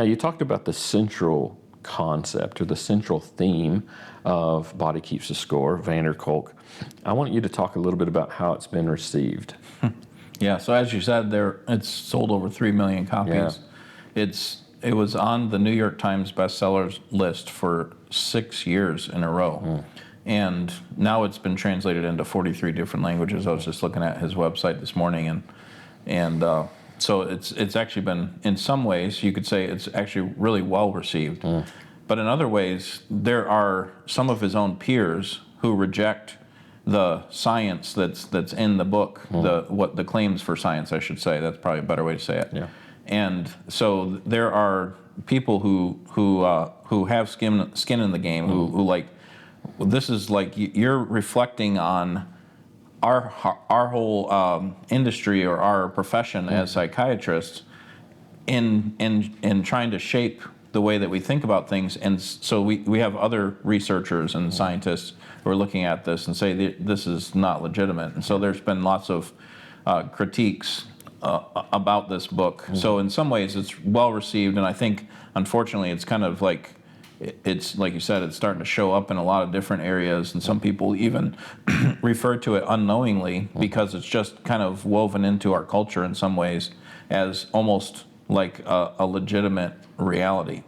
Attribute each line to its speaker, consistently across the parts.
Speaker 1: you talked about the central concept or the central theme of Body Keeps the Score, Vander Kolk. I want you to talk a little bit about how it's been received.
Speaker 2: Yeah, so as you said, it's sold over 3 million copies.
Speaker 1: Yeah.
Speaker 2: It was on the New York Times bestsellers list for 6 years in a row. And now it's been translated into 43 different languages. I was just looking at his website this morning, and so it's actually been, in some ways, you could say it's actually really well received. But in other ways, there are some of his own peers who reject the science that's in the book, the claims for science, I should say. That's probably a better way to say it.
Speaker 1: Yeah.
Speaker 2: And so there are people who have skin in the game, who like, this is like, you're reflecting on our whole industry or our profession as psychiatrists in trying to shape the way that we think about things. And so we have other researchers and scientists who are looking at this and say this is not legitimate. And so there's been lots of critiques about this book. So in some ways it's well received, and I think unfortunately it's kind of like, it's like you said, it's starting to show up in a lot of different areas, and some people even refer to it unknowingly because it's just kind of woven into our culture in some ways as almost like a legitimate reality.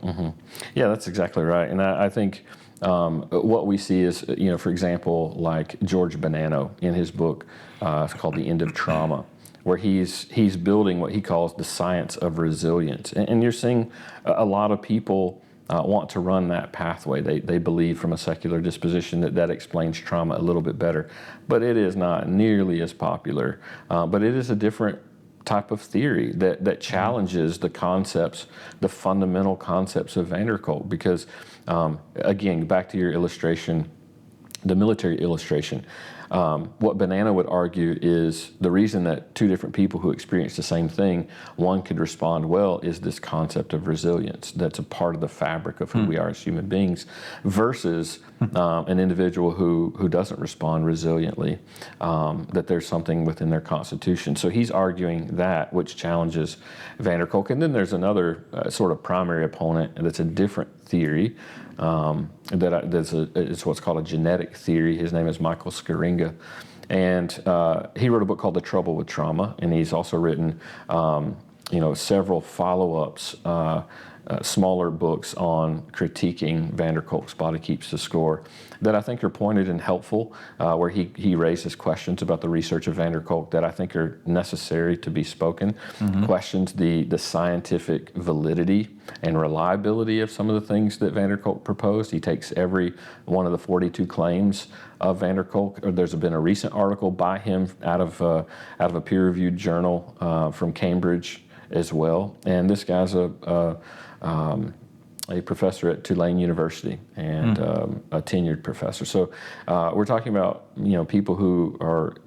Speaker 1: Yeah, that's exactly right. And I think what we see is, for example, like George Bonanno in his book, it's called The End of Trauma, where he's building what he calls the science of resilience. And you're seeing a lot of people want to run that pathway. They believe from a secular disposition that explains trauma a little bit better, but it is not nearly as popular. But it is a different type of theory that challenges the concepts, the fundamental concepts of Vander Kolk. Because again, back to your illustration, the military illustration, what Bonanno would argue is the reason that two different people who experience the same thing, one could respond well, is this concept of resilience that's a part of the fabric of who we are as human beings, versus an individual who doesn't respond resiliently, that there's something within their constitution. So he's arguing that, which challenges Vander Kolk. And then there's another sort of primary opponent that's a different theory, it's what's called a genetic theory. His name is Michael Scaringa, and he wrote a book called The Trouble with Trauma, and he's also written several follow-ups, smaller books on critiquing Vander Kolk's Body Keeps the Score that I think are pointed and helpful, where he raises questions about the research of Vander Kolk that I think are necessary to be spoken, questions the scientific validity and reliability of some of the things that Vander Kolk proposed. He takes every one of the 42 claims of Vander Kolk. There's been a recent article by him out of a peer-reviewed journal from Cambridge as well. And this guy's a professor at Tulane University and a tenured professor. So we're talking about people who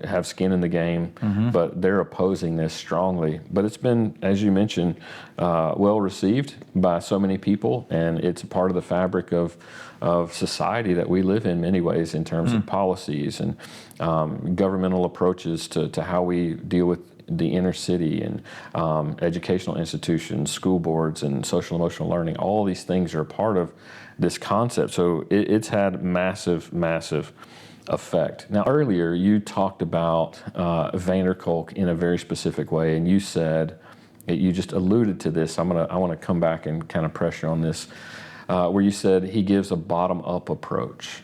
Speaker 1: have skin in the game, but they're opposing this strongly. But it's been, as you mentioned, well received by so many people, and it's a part of the fabric of society that we live in many ways in terms of policies and governmental approaches to how we deal with the inner city and educational institutions, school boards, and social emotional learning. All these things are a part of this concept. So it's had massive, massive effect. Now, earlier you talked about Vander Kolk in a very specific way, and you said, you just alluded to this. I want to come back and kind of pressure on this, where you said he gives a bottom-up approach.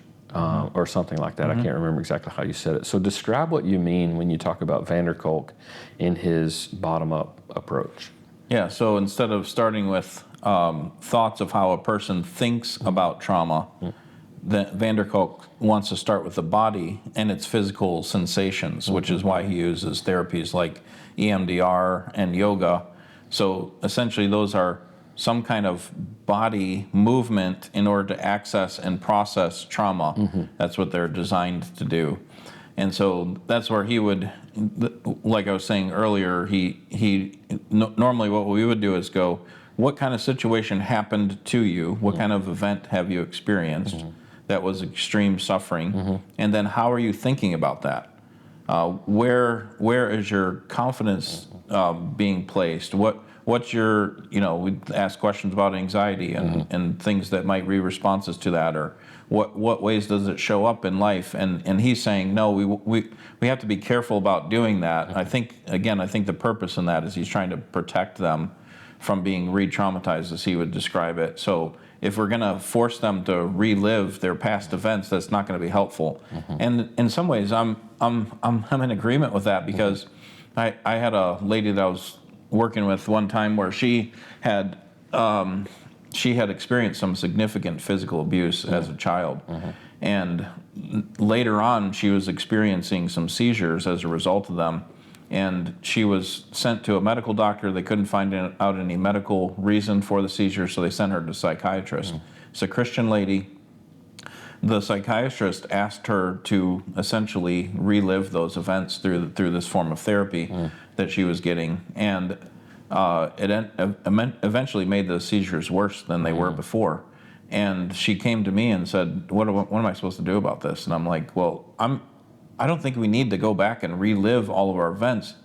Speaker 1: Or something like that. I can't remember exactly how you said it. So describe what you mean when you talk about Vander Kolk in his bottom-up approach.
Speaker 2: Yeah, so instead of starting with thoughts of how a person thinks about trauma, Vander Kolk wants to start with the body and its physical sensations, which is why he uses therapies like EMDR and yoga. So essentially those are some kind of body movement in order to access and process trauma. That's what they're designed to do. And so that's where he would, like I was saying earlier, normally what we would do is go, what kind of situation happened to you? What kind of event have you experienced that was extreme suffering? And then how are you thinking about that? Where is your confidence being placed? what's your, we ask questions about anxiety and things that might be responses to that, or what ways does it show up in life? And he's saying, no, we have to be careful about doing that. I think the purpose in that is he's trying to protect them from being re-traumatized, as he would describe it. So if we're going to force them to relive their past events, that's not going to be helpful. And in some ways, I'm in agreement with that, because I had a lady that I was working with one time where she had experienced some significant physical abuse as a child, and later on she was experiencing some seizures as a result of them. And she was sent to a medical doctor. They couldn't find out any medical reason for the seizure, so they sent her to a psychiatrist. It's a Christian lady. The psychiatrist asked her to essentially relive those events through this form of therapy that she was getting, and it eventually made the seizures worse than they were before. And she came to me and said, "What am I supposed to do about this?" And I'm like, "Well, I don't think we need to go back and relive all of our events,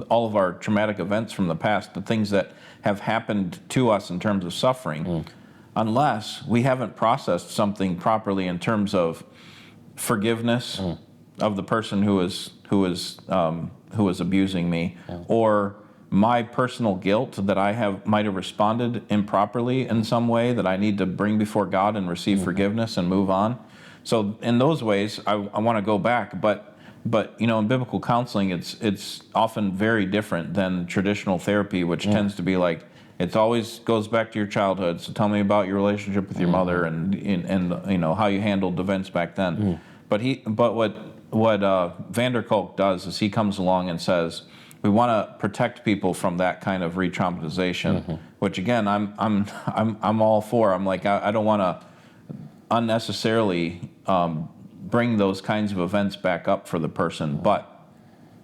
Speaker 2: all of our traumatic events from the past, the things that have happened to us in terms of suffering, unless we haven't processed something properly in terms of forgiveness of the person who is abusing me, or my personal guilt that I might have responded improperly in some way that I need to bring before God and receive forgiveness and move on." So in those ways, I want to go back, but in biblical counseling, it's often very different than traditional therapy, which tends to be like, it always goes back to your childhood. So tell me about your relationship with your mother and how you handled events back then. But what Vander Kolk does is he comes along and says, we want to protect people from that kind of re-traumatization, which again I'm all for. I'm like, I don't want to unnecessarily bring those kinds of events back up for the person, but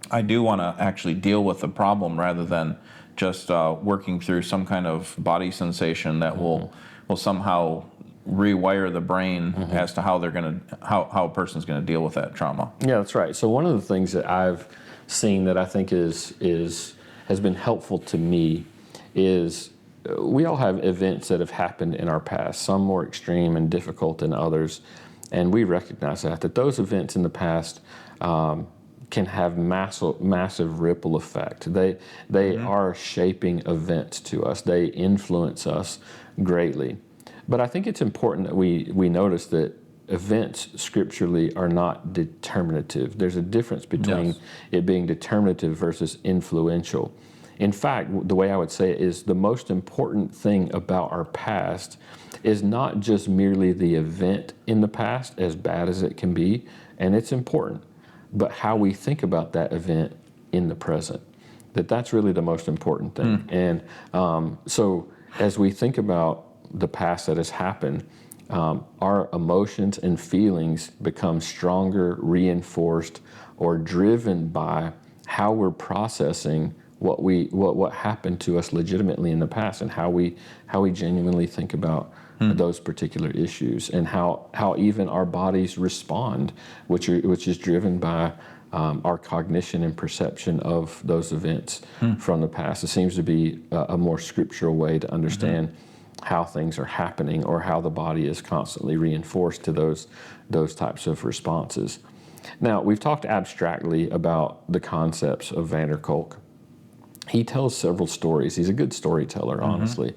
Speaker 2: I do want to actually deal with the problem rather than just working through some kind of body sensation that will somehow rewire the brain as to how a person's going to deal with that trauma.
Speaker 1: Yeah, that's right. So one of the things that I've seen that I think has been helpful to me is we all have events that have happened in our past, some more extreme and difficult than others, and we recognize that those events in the past can have massive ripple effect. They are shaping events to us. They influence us greatly. But I think it's important that we notice that events scripturally are not determinative. There's a difference between it being determinative versus influential. In fact, the way I would say it is the most important thing about our past is not just merely the event in the past, as bad as it can be, and it's important, but how we think about that event in the present. That's really the most important thing. And so as we think about the past that has happened, our emotions and feelings become stronger, reinforced, or driven by how we're processing what happened to us legitimately in the past, and how we genuinely think about those particular issues, and how even our bodies respond, which is driven by our cognition and perception of those events from the past. It seems to be a more scriptural way to understand how things are happening, or how the body is constantly reinforced to those types of responses. Now, we've talked abstractly about the concepts of Vander Kolk. He tells several stories. He's a good storyteller, honestly.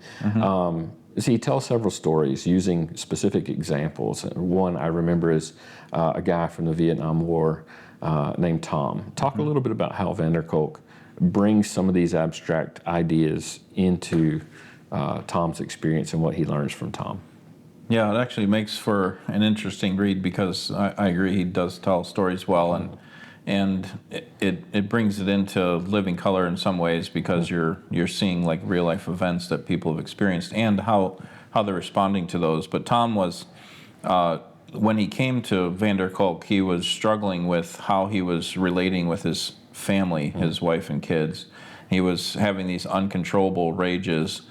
Speaker 1: So he tells several stories using specific examples. One I remember is a guy from the Vietnam War named Tom. Talk a little bit about how Vander Kolk brings some of these abstract ideas into Tom's experience and what he learns from Tom.
Speaker 2: Yeah, it actually makes for an interesting read, because I agree he does tell stories well, and it brings it into living color in some ways, because you're seeing like real life events that people have experienced and how they're responding to those. But Tom was, when he came to Vander Kolk, he was struggling with how he was relating with his family, his wife and kids. He was having these uncontrollable rages.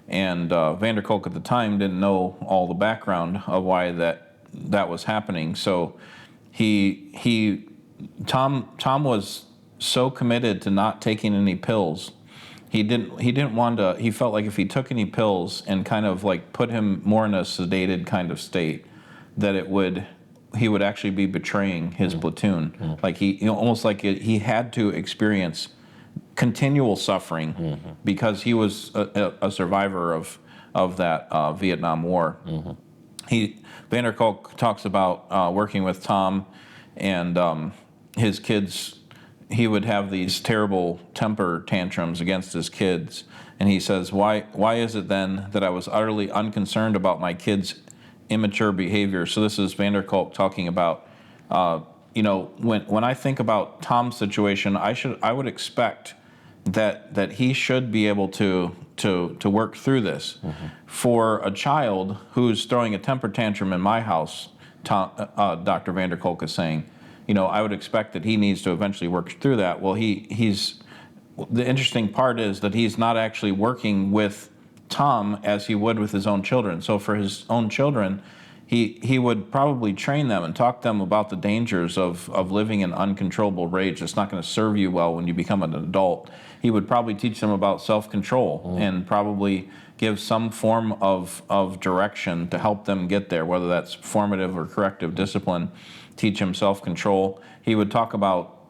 Speaker 2: And Vander Kolk at the time didn't know all the background of why that was happening. So Tom was so committed to not taking any pills. didn't want to. He felt like if he took any pills and kind of like put him more in a sedated kind of state, that he would actually be betraying his platoon. Like almost like he had to experience continual suffering because he was a survivor of that Vietnam War. Vander Kolk talks about working with Tom and his kids. He would have these terrible temper tantrums against his kids, and he says, why is it then that I was utterly unconcerned about my kids' immature behavior? So this is Vander Kolk talking about, when I think about Tom's situation, I would expect that he should be able to work through this. For a child who's throwing a temper tantrum in my house, Dr. Vander Kolk is saying, I would expect that he needs to eventually work through that. Well, the interesting part is that he's not actually working with Tom as he would with his own children. So for his own children, he would probably train them and talk to them about the dangers of living in uncontrollable rage. It's not going to serve you well when you become an adult. He would probably teach them about self-control and probably give some form of direction to help them get there, whether that's formative or corrective discipline. Teach him self-control. He would talk about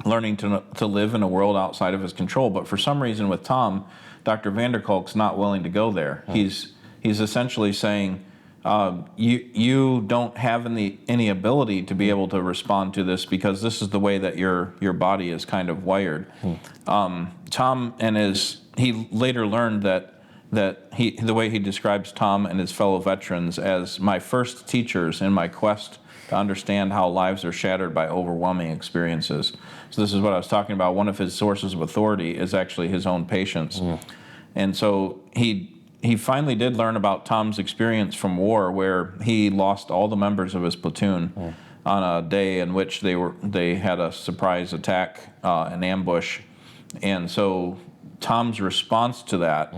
Speaker 2: learning to live in a world outside of his control. But for some reason with Tom, Dr. Vander Kolk's not willing to go there. He's essentially saying, you don't have any ability to be able to respond to this because this is the way that your body is kind of wired. Tom he later learned that the way he describes Tom and his fellow veterans as my first teachers in my quest to understand how lives are shattered by overwhelming experiences. So this is what I was talking about. One of his sources of authority is actually his own patients. And so he finally did learn about Tom's experience from war, where he lost all the members of his platoon on a day in which they had a surprise attack, an ambush. And so Tom's response to that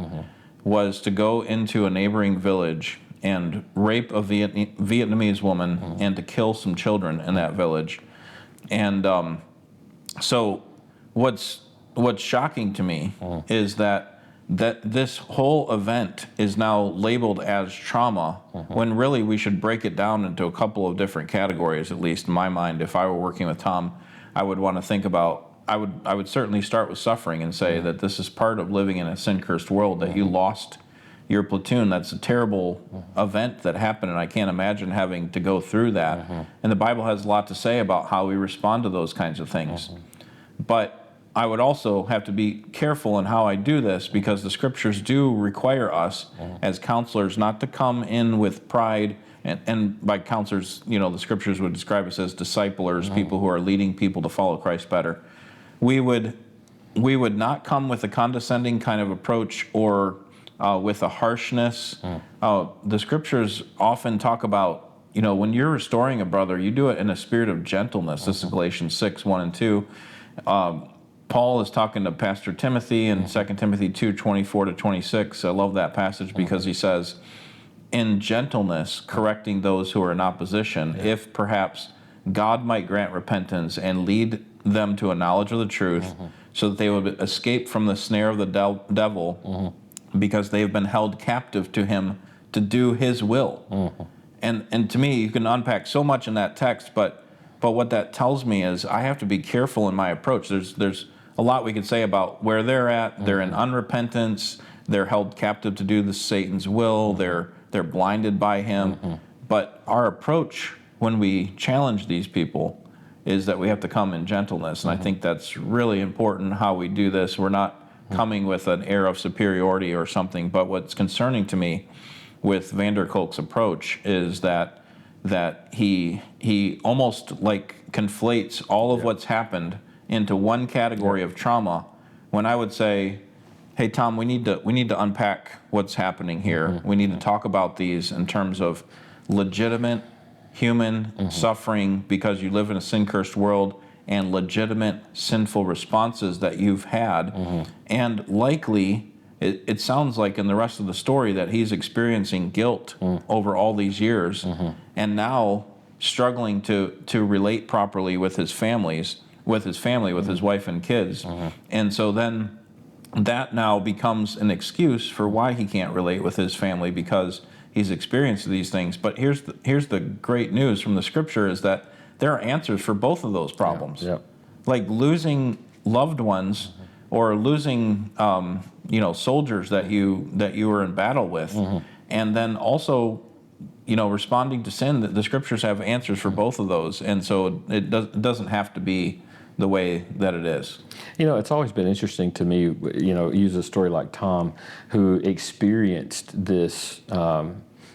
Speaker 2: was to go into a neighboring village and rape a Vietnamese woman and to kill some children in that village. And so what's shocking to me is that this whole event is now labeled as trauma, when really we should break it down into a couple of different categories, at least in my mind. If I were working with Tom, I would want to think about, I would certainly start with suffering and say that this is part of living in a sin-cursed world, that you lost your platoon. That's a terrible event that happened, and I can't imagine having to go through that. And the Bible has a lot to say about how we respond to those kinds of things. But I would also have to be careful in how I do this, because the scriptures do require us as counselors not to come in with pride. And by counselors, the scriptures would describe us as disciplers, people who are leading people to follow Christ better. We would not come with a condescending kind of approach or with a harshness. The scriptures often talk about, when you're restoring a brother, you do it in a spirit of gentleness. This is Galatians 6:1-2. Paul is talking to Pastor Timothy in 2 Timothy 2:24-26. I love that passage because he says, in gentleness, correcting those who are in opposition, if perhaps God might grant repentance and lead them to a knowledge of the truth, so that they would escape from the snare of the devil, because they have been held captive to him to do his will. And to me, you can unpack so much in that text, but what that tells me is I have to be careful in my approach. There's a lot we could say about where they're at. They're in unrepentance. They're held captive to do Satan's will. They're blinded by him. But our approach when we challenge these people is that we have to come in gentleness. And I think that's really important how we do this. We're not coming with an air of superiority or something. But what's concerning to me with Vander Kolk's approach is that he almost like conflates all of what's happened into one category of trauma, when I would say, hey Tom, we need to unpack what's happening here. We need to talk about these in terms of legitimate human suffering because you live in a sin-cursed world, and legitimate sinful responses that you've had. And likely, it sounds like in the rest of the story that he's experiencing guilt over all these years, and now struggling to relate properly with his family, with his wife and kids. And so then that now becomes an excuse for why he can't relate with his family because he's experienced these things. But here's the great news from the scripture is that there are answers for both of those problems.
Speaker 1: Yeah.
Speaker 2: Like losing loved ones or losing soldiers that you were in battle with, and then also responding to sin. That the scriptures have answers for both of those, and so it doesn't have to be the way that it is.
Speaker 1: It's always been interesting to me, use a story like Tom, who experienced this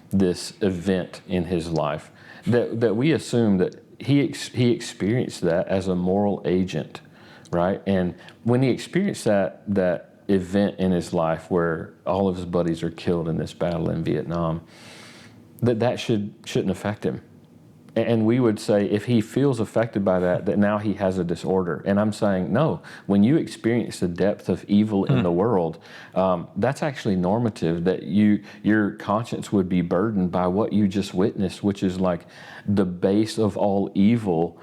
Speaker 1: this event in his life, that we assume that he experienced that as a moral agent, right? And when he experienced that event in his life where all of his buddies are killed in this battle in Vietnam, that shouldn't affect him. And we would say if he feels affected by that now he has a disorder. And I'm saying, no, when you experience the depth of evil in the world, that's actually normative, that your conscience would be burdened by what you just witnessed, which is like the base of all evil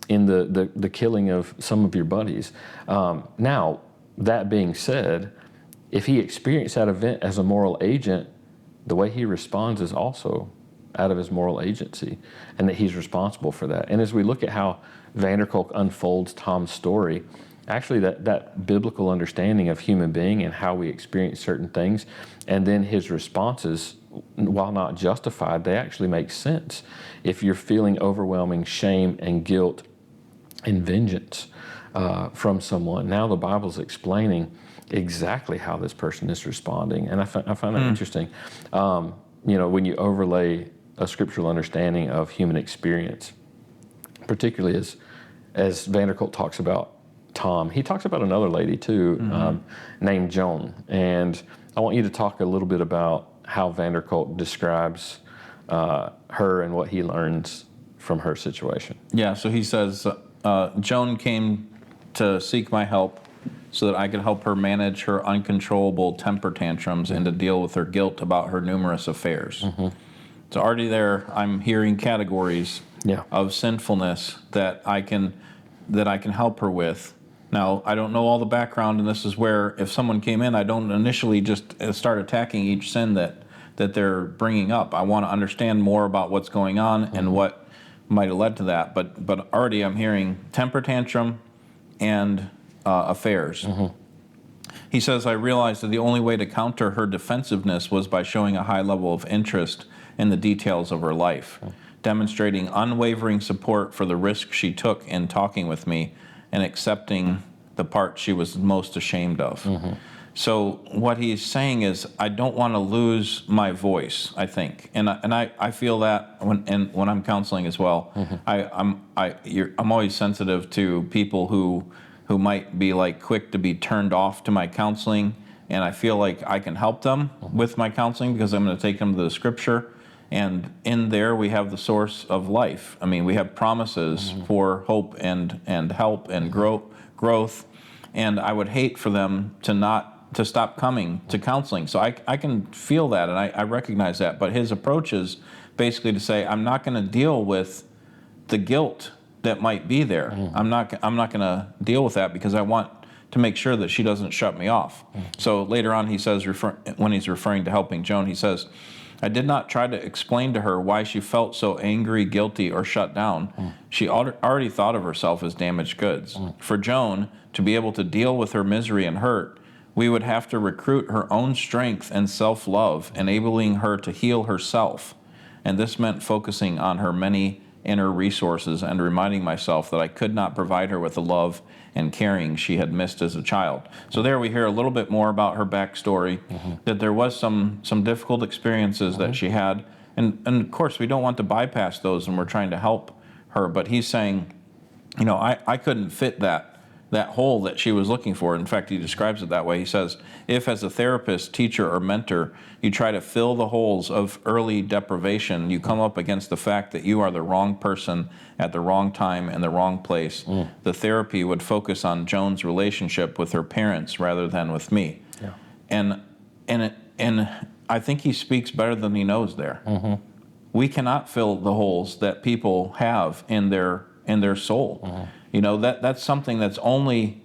Speaker 1: in the killing of some of your buddies. Now, that being said, if he experienced that event as a moral agent, the way he responds is also out of his moral agency, and that he's responsible for that. And as we look at how Vander Kolk unfolds Tom's story, actually that biblical understanding of human being and how we experience certain things, and then his responses, while not justified, they actually make sense. If you're feeling overwhelming shame and guilt and vengeance from someone, now the Bible's explaining exactly how this person is responding, and I find that interesting. When you overlay a scriptural understanding of human experience, particularly as Vander Kolk talks about Tom, he talks about another lady too, named Joan. And I want you to talk a little bit about how Vander Kolk describes her and what he learns from her situation.
Speaker 2: Yeah, so he says, Joan came to seek my help so that I could help her manage her uncontrollable temper tantrums and to deal with her guilt about her numerous affairs. So already there, I'm hearing categories of sinfulness that I can help her with. Now, I don't know all the background, and this is where if someone came in, I don't initially just start attacking each sin that they're bringing up. I want to understand more about what's going on and what might have led to that. But already I'm hearing temper tantrum and affairs. He says, I realized that the only way to counter her defensiveness was by showing a high level of interest in the details of her life, demonstrating unwavering support for the risk she took in talking with me and accepting the part she was most ashamed of. So what he's saying is, I don't want to lose my voice, I think. And I feel that when I'm counseling as well. I'm always sensitive to people who might be like quick to be turned off to my counseling, and I feel like I can help them with my counseling because I'm going to take them to the scripture, and in there we have the source of life. I mean, we have promises for hope and help and growth, and I would hate for them to stop coming to counseling. So I can feel that, and I recognize that, but his approach is basically to say, I'm not going to deal with the guilt that might be there. I'm not going to deal with that because I want to make sure that she doesn't shut me off. So later on he says, when he's referring to helping Joan, he says, I did not try to explain to her why she felt so angry, guilty, or shut down. She already thought of herself as damaged goods. For Joan to be able to deal with her misery and hurt, we would have to recruit her own strength and self-love, enabling her to heal herself. And this meant focusing on her many inner resources and reminding myself that I could not provide her with the love and caring she had missed as a child. So there we hear a little bit more about her backstory, that there was some difficult experiences that she had. And of course, we don't want to bypass those when we're trying to help her. But he's saying, I couldn't fit that hole that she was looking for. In fact, he describes it that way. He says, if as a therapist, teacher, or mentor, you try to fill the holes of early deprivation, you come up against the fact that you are the wrong person at the wrong time and the wrong place. The therapy would focus on Joan's relationship with her parents rather than with me. And I think he speaks better than he knows there. We cannot fill the holes that people have in their soul. That's something that's only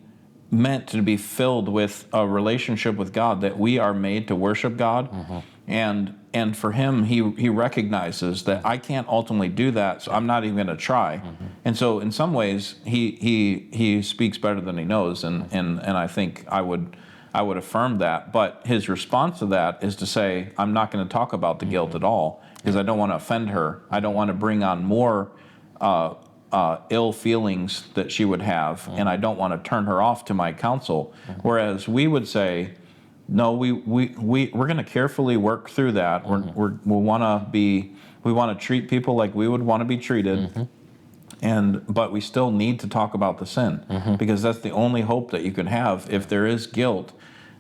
Speaker 2: meant to be filled with a relationship with God, that we are made to worship God. And for him, he recognizes that I can't ultimately do that, so I'm not even going to try. And so in some ways, he speaks better than he knows, and I think I would affirm that. But his response to that is to say, I'm not going to talk about the guilt at all, because I don't want to offend her. I don't want to bring on more ill feelings that she would have, and I don't want to turn her off to my counsel. Whereas we would say, no, we're going to carefully work through that. We want to treat people like we would want to be treated, but we still need to talk about the sin, because that's the only hope that you can have if there is guilt.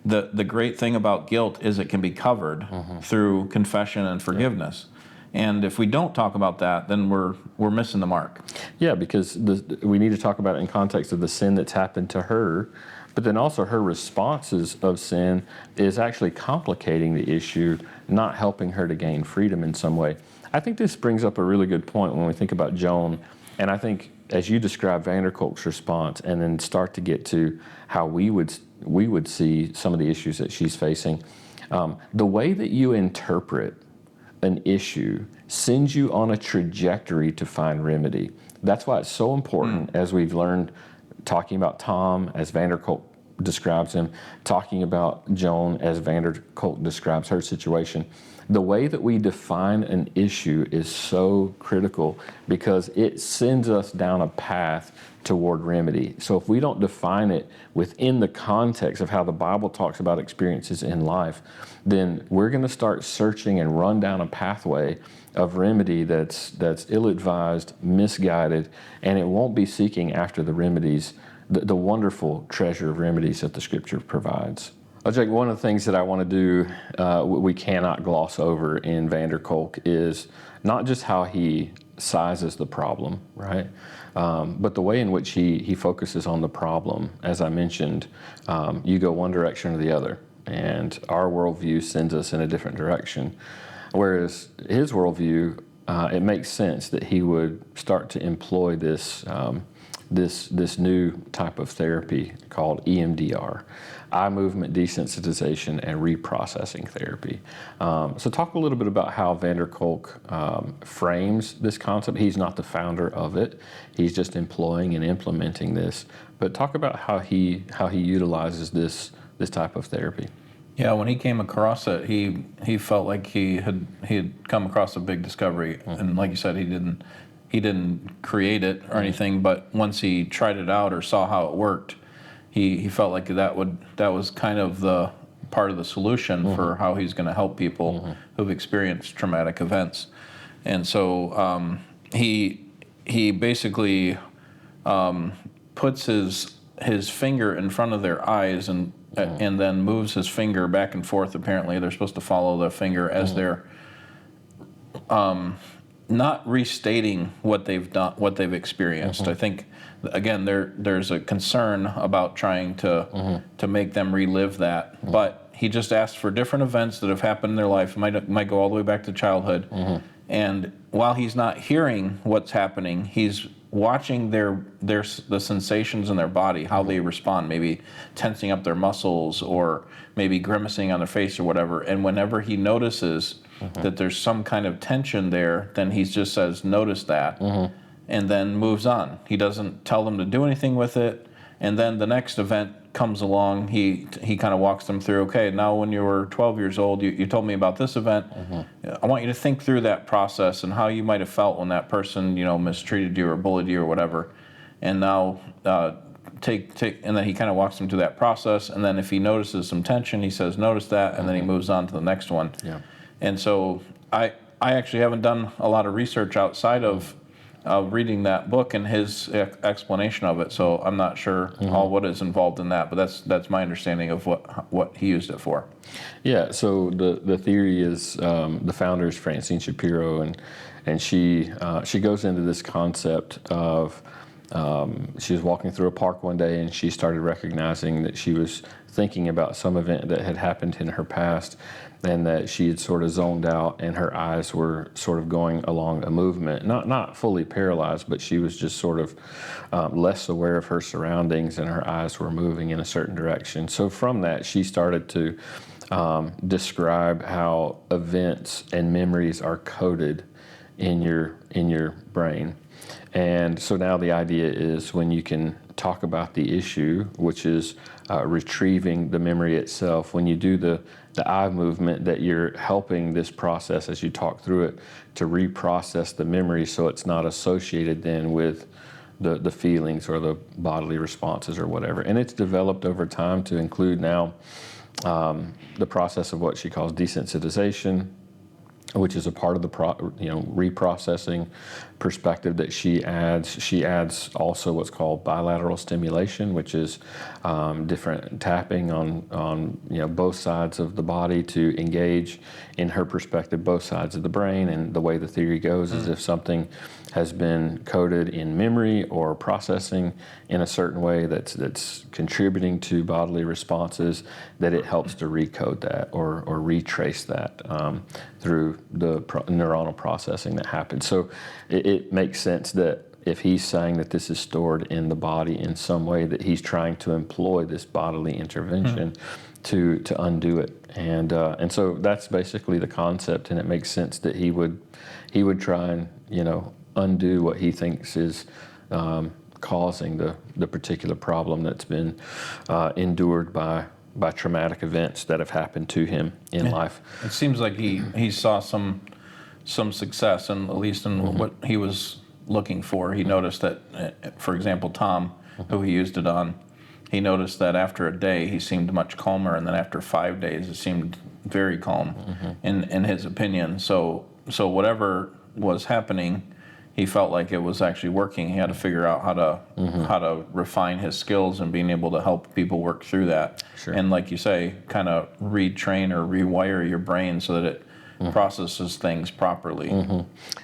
Speaker 2: The great thing about guilt is it can be covered through confession and forgiveness. And if we don't talk about that, then we're missing the mark.
Speaker 1: Yeah, because we need to talk about it in context of the sin that's happened to her, but then also her responses of sin is actually complicating the issue, not helping her to gain freedom in some way. I think this brings up a really good point when we think about Joan, and I think as you describe Vander Kolk's response and then start to get to how we would see some of the issues that she's facing, the way that you interpret an issue sends you on a trajectory to find remedy. That's why it's so important, as we've learned, talking about Tom as Vander Kolk describes him, talking about Joan as Vander Kolk describes her situation. The way that we define an issue is so critical because it sends us down a path toward remedy. So if we don't define it within the context of how the Bible talks about experiences in life, then we're going to start searching and run down a pathway of remedy that's ill-advised, misguided, and it won't be seeking after the remedies, the wonderful treasure of remedies that the Scripture provides. Jake, one of the things that I want to do, we cannot gloss over in Vander Kolk, is not just how he sizes the problem, right? But the way in which he focuses on the problem. As I mentioned, you go one direction or the other, and our worldview sends us in a different direction. Whereas his worldview, it makes sense that he would start to employ this new type of therapy called EMDR, eye movement desensitization and reprocessing therapy. So talk a little bit about how Vander Kolk frames this concept. He's not the founder of it. He's just employing and implementing this. But talk about how he utilizes this type of therapy.
Speaker 2: Yeah, when he came across it, he felt like he had come across a big discovery, and like you said, he didn't create it or anything, but once he tried it out or saw how it worked, he felt like that was kind of the part of the solution for how he's going to help people who've experienced traumatic events. And so he basically puts his finger in front of their eyes and then moves his finger back and forth. Apparently, they're supposed to follow the finger as they're not restating what they've done, what they've experienced. I think, again, there's a concern about trying to make them relive that. But he just asked for different events that have happened in their life. Might go all the way back to childhood. And while he's not hearing what's happening, he's watching the sensations in their body, how they respond, maybe tensing up their muscles or maybe grimacing on their face or whatever. And whenever he notices that there's some kind of tension there, then he just says, notice that, and then moves on. He doesn't tell them to do anything with it. And then the next event comes along, he kind of walks them through, okay, now when you were 12 years old, you told me about this event. I want you to think through that process and how you might have felt when that person, mistreated you or bullied you or whatever. And now and then he kind of walks them through that process. And then if he notices some tension, he says, notice that, and then he moves on to the next one.
Speaker 1: Yeah.
Speaker 2: And so I actually haven't done a lot of research outside of reading that book and his explanation of it, so I'm not sure all what is involved in that, but that's my understanding of what he used it for.
Speaker 1: Yeah, so the theory is the founder is Francine Shapiro, and she goes into this concept of She was walking through a park one day, and she started recognizing that she was thinking about some event that had happened in her past, and that she had sort of zoned out, and her eyes were sort of going along a movement, not fully paralyzed, but she was just sort of less aware of her surroundings, and her eyes were moving in a certain direction. So from that, she started to describe how events and memories are coded in your brain. And so now the idea is, when you can talk about the issue, which is retrieving the memory itself, when you do the eye movement, that you're helping this process as you talk through it to reprocess the memory, so it's not associated then with the feelings or the bodily responses or whatever. And it's developed over time to include now the process of what she calls desensitization, which is a part of the reprocessing perspective that she adds. She adds also what's called bilateral stimulation, which is different tapping on both sides of the body to engage, in her perspective, both sides of the brain. And the way the theory goes is, if something has been coded in memory or processing in a certain way that's contributing to bodily responses, that it helps to recode that or retrace that through the neuronal processing that happens. So it makes sense that if he's saying that this is stored in the body in some way, that he's trying to employ this bodily intervention to undo it. And so that's basically the concept, and it makes sense that he would try and undo what he thinks is causing the particular problem that's been endured by traumatic events that have happened to him in life.
Speaker 2: It seems like he saw some success, and at least in what he was looking for. He noticed that, for example, Tom, who he used it on, he noticed that after a day he seemed much calmer, and then after 5 days it seemed very calm, in his opinion. So whatever was happening, he felt like it was actually working. He had to figure out how to refine his skills and being able to help people work through that.
Speaker 1: Sure.
Speaker 2: And like you say, kind of retrain or rewire your brain so that it processes things properly.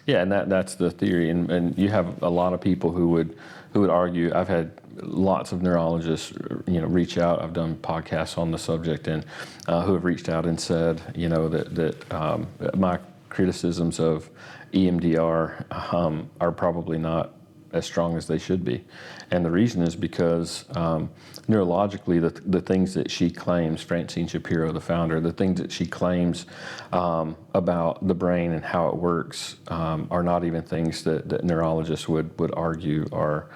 Speaker 1: Yeah, and that's the theory. And you have a lot of people who would argue. I've had lots of neurologists, reach out. I've done podcasts on the subject, and who have reached out and said, that my criticisms of EMDR are probably not as strong as they should be. And the reason is because neurologically, the things that she claims, Francine Shapiro, the founder, the things that she claims about the brain and how it works are not even things that neurologists would argue are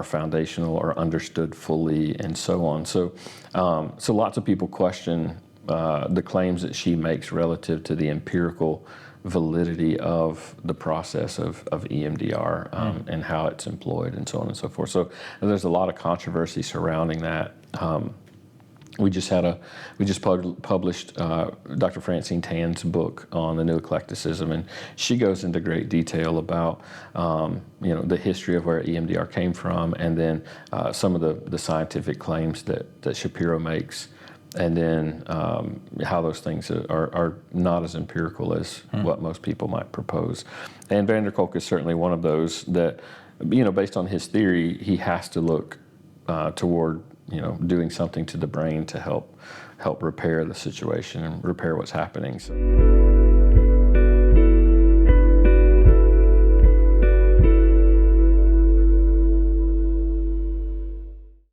Speaker 1: foundational or understood fully, and so on. So lots of people question the claims that she makes relative to the empirical validity of the process of EMDR and how it's employed, and so on and so forth. So there's a lot of controversy surrounding that. We just published Dr. Francine Tan's book on the new eclecticism, and she goes into great detail about the history of where EMDR came from, and then some of the scientific claims that Shapiro makes, and then how those things are not as empirical as what most people might propose. And van der Kolk is certainly one of those that, based on his theory, he has to look toward doing something to the brain to help repair the situation and repair what's happening. So.